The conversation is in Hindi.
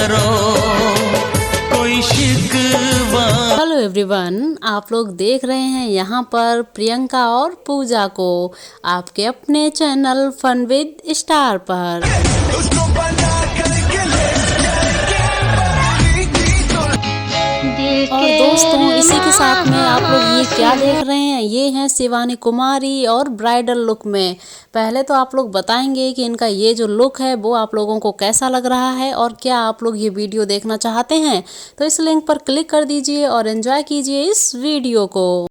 करो कोई शिकवा। हेलो एवरीवन, आप लोग देख रहे हैं यहाँ पर प्रियंका और पूजा को आपके अपने चैनल फन विद स्टार पर। और दोस्तों, इसी के साथ में आप लोग ये क्या देख रहे हैं, ये हैं शिवानी कुमारी और ब्राइडल लुक में। पहले तो आप लोग बताएंगे कि इनका ये जो लुक है वो आप लोगों को कैसा लग रहा है, और क्या आप लोग ये वीडियो देखना चाहते हैं तो इस लिंक पर क्लिक कर दीजिए और एंजॉय कीजिए इस वीडियो को।